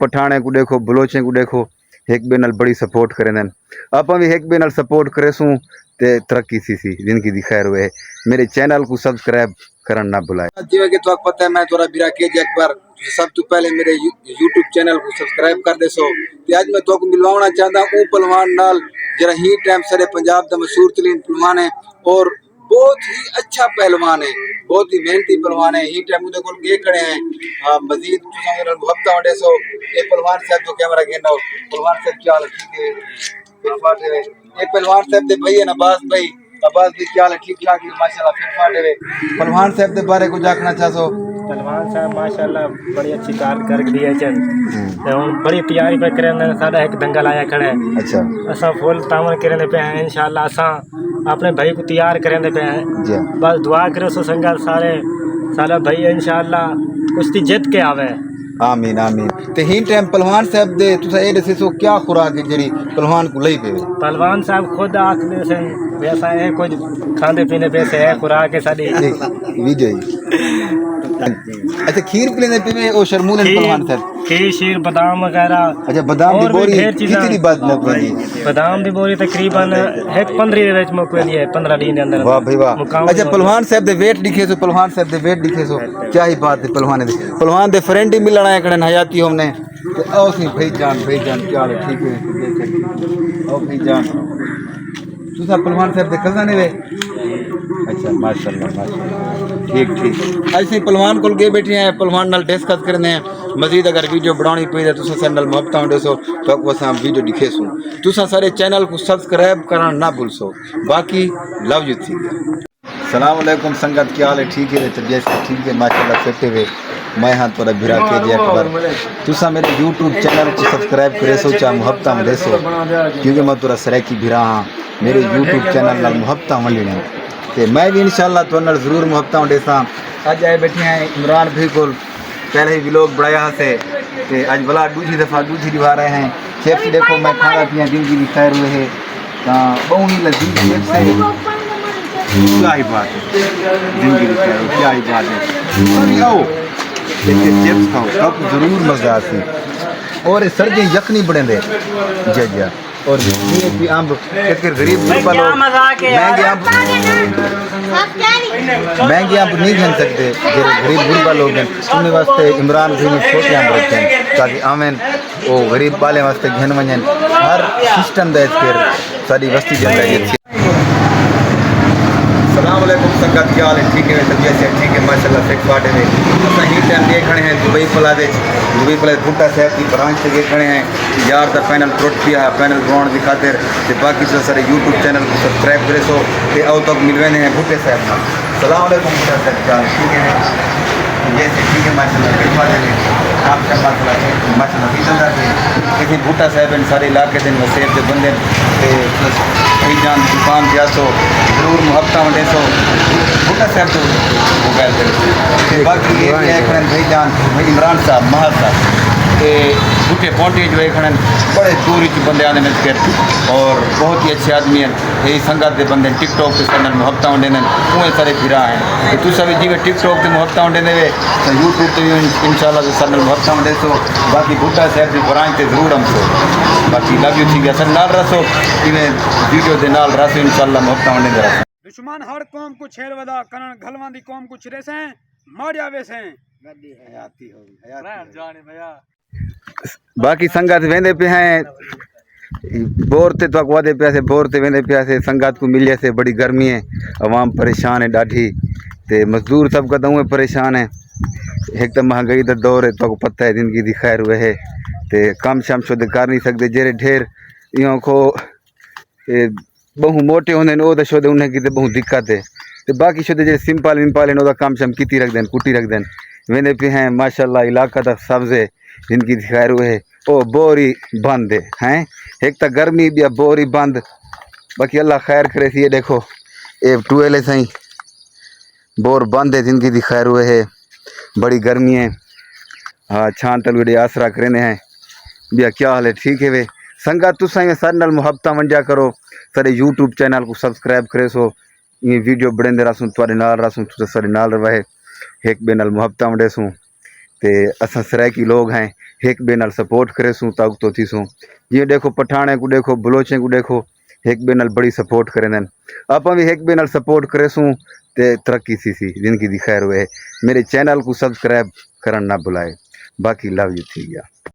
पठाने को देखो, बलोचे को देखो, एक बे नाल बड़ी सपोर्ट करें। आप भी एक बे नाल सपोर्ट करे सूँ ते तरक्की सी जिंदगी दी खैर हुए। मेरे चैनल को सब्सक्राइब करना ना भुलाए। जिवें कि तुहानू पता है मैं थोड़ा बिरा के अकबर सब तो पहले मेरे यूट्यूब चैनल को सब्सक्राइब कर दे सो। ते आज मैं तुहानू मिलवाना चाहता हूँ पहलवान नाल जरा ही टाइम सारे पंजाब दा मशहूर तरीन पहलवान है और बहुत ही अच्छा पहलवान है, बहुत ही मेहनती पहलवान है। ही टाइम उदे कोल गे खड़े हैं मजीद तुसां मेरे वक्त आंदे सो ये पहलवान साहब जो कैमरा घेना पहलवान साहब क्या हाल ठीक है। ये पहलवान साहब दे भाई है ना अब्बास भी क्या हाल है ठीक ठाक है माशाल्लाह फिट फाट है। पहलवान साहब दे बारे कुछ आखना चाहो? पहलवान साहब माशाल्लाह बड़ी अच्छी कार कर दिए चन ते हुन बड़ी तैयारी पे करे साडा एक दंगल आया खड़े। अच्छा असा फुल तामन करे पे हैं इंशाल्लाह असा अपने भाई को तैयार करे पे हैं। बस दुआ करो सो संगत सारे भाई इंशाल्लाह कुश्ती जीत के आवे। आमीन आमीन। ते ही टाइम पहलवान साहब दे तुसा ए दसे सो क्या खुराक है जेडी पहलवान को लई पे? पहलवान साहब खुद आखदे से वैसा है कुछ खाने पीने पे से है खुराक है साडी विजय। अच्छा खीर पिलेंदे पे ओ शर्मूल पहलवान साहब खीर शीर बादाम वगैरह। अच्छा बादाम दी बोरी कितनी बात न पड़ी? बादाम दी बोरी तकरीबन 1.15 दे विच मुक वेंदी है 15 दिन दे अंदर। वाह भाई वाह। अच्छा पहलवान साहब दे वेट दिखे सो, पहलवान साहब दे वेट दिखे सो, क्या ही बात है। पहलवान दे फ्रेंड ही मिलना है कड़न हयाती हमने तो आओ सी भाई जान क्या हाल है ठीक है। आओ भाई जान तुसा पहलवान साहब दे कज़न है? अच्छा माशाल्लाह ठीक। ऐसे पहलवान को गे बैठे हैं पहलवान नाल डिस्कस करने हैं मजीद। अगर वीडियो बनानी पे तो तुसा चैनल मोहब्बत होंदे सो तो असा वीडियो दिखे सो। तुसा सारे चैनल को सब्सक्राइब करना ना भूल सो। बाकी लव यू थी। सलाम अलैकुम संगत क्या हाल है ठीक है? तबीयत ठीक है माशाल्लाह फिट है। मैं हाँ थोड़ा भिरा के जे अकबर तुसा मेरे यूट्यूब चैनल को सब्सक्राइब करे सो चाहे मोहब्बत में सो क्योंकि मैं थोड़ा सराकी भिरा हाँ मेरे यूट्यूब चैनल नाल मोहब्बत वंडने ते मैं भी इंशाल्लाह तो नाल जरूर मोहब्बत वंडेसा। अज आए बैठे हैं इमरान भाई को पहले ही व्लॉग बनाया से ते आज भला दूसरी दिखा रहे हैं। शेफ देखो मैं खाना पिया जिंदगी की खैर हुए है बहुत ही लजीज शेफ से क्या ही बात है जिंदगी की खैर क्या ही बात है। आओ देखिए चिप्स खाओ तब जरूर मजा आती और सर्दी यखनी बने दे जजा और ये भी आम गरीब गुरबा लोग महंगे आम नहीं खन सकते जो गरीब गुरबा लोग हैं उन्हें वास्ते इमरान भाई ने छोटे आम रखे हैं ताकि आमेन वो गरीब वाले वास्ते घन वजन हर सिस्टम दे फिर सारी बस्ती जल रही है। सलाम अलैकुम संगत क्या हाल है ठीक है? तबीयत से ठीक है माशाल्लाह फिट फाट है। असा ही टाइम देख खड़े हैं दुबई प्लाजे भुट्टा साहब की ब्रांच से देख खड़े हैं यार का पैनल टुट पिया है पैनल बनाने की खातिर ते बाकी तो सारे यूट्यूब चैनल को सब्सक्राइब करे सो ते आओ तक मिलवे हैं भुट्टे साहब ना। सलाम अलैकुम भुट्टा साहब क्या हाल ठीक है? जैसे ठीक है माशाल्लाह फिट फाट है आप माशाल्लाह भी चल रहा है। लेकिन भुट्टा साहब इन सारे इलाके दिन वसेब के बंदे जान दुकान दिया सो जरूर मोहब्बत वंडे सो भुट्टा साहब तो मोबाइल करे बाकी ये भाई जान भाई इमरान साहब महर साहब ये भुट्टे पौंटे जो है खड़न बड़े दूर बंदे आने में फिर और बहुत ही अच्छे आदमी हैं यही संगत के बंदे टिकटॉक के चैनल मोहब्बत वंडे उहे सारे फिरा हैं तो तुसा भी जिवें टिकटॉक से मोहब्बत वंडे तो यूट्यूब से भी इंशाल्लाह चैनल मोहब्बत वंडे सो। बाकी भुट्टा साहब की ब्रांच से जरूर हम सो बाकी लव यू थी गया सर नाल रसो इवें वीडियो के नाल रसो इंशाल्लाह मोहब्बत वंडे रसो। दुश्मन हर कौम को छेड़ वदा करण घलवां दी कौम को छिरेसें मारिया वेसें गड्डी हयाती हो भैया। बाकी संगत वेंदे पे हैं बोर ते तो वादे पे से बोर ते वेंदे पे से संगत को मिले से बड़ी गर्मी है अवाम परेशान है डाढ़ी ते मजदूर सब का दऊँ परेशान है एक तो महंगाई का दौर है तो पता है जिंदगी दी खैर हुए है ते कम शम शुद्ध कर नहीं सकते जेरे ढेर इं को बहु मोटे होंगे वो तो शुद्ध उन्हें की बहुत दिक्कत है तो बाकी शुद्ध जे सिंपल विंपल है कम शम की रख दें कुटी रख दें वेंदे पे हैं माशाल्लाह इलाका तक सब्ज़े जिनकी खैर हुए है ओ बोरी बंद हैं एक तो गर्मी भी बोरी बंद बाकी अल्लाह खैर करे थी। ये देखो ये टूएल है सही बोर बंद है जिनकी दी खैर हुए है बड़ी गर्मी है हाँ छान तलवीडे आसरा करें हैं भैया क्या हाल है ठीक है वे संगत तुसा सर नाल मोहब्बत वंडिया करो सारे यूट्यूब चैनल को सब्सक्राइब करे सो ये वीडियो बड़े रसूँ तुआरे नाल रसूँ तो सारे नाल रहे एक बे नाल मोहब्बत वंडे सूँ ते असां सराइकी लोग हैं, एक बे नाल सपोर्ट करे सूं तक तो थी सूं। जी देखो पठाणे को देखो बलोचे को देखो एक बे नाल बड़ी सपोर्ट करें आप भी एक बे नाल सपोर्ट करे सूं ते तरक्की सी जिंदगी दी खैर हुए। मेरे चैनल को सब्सक्राइब करना ना भुलाए। बाकी लव यू थी गया।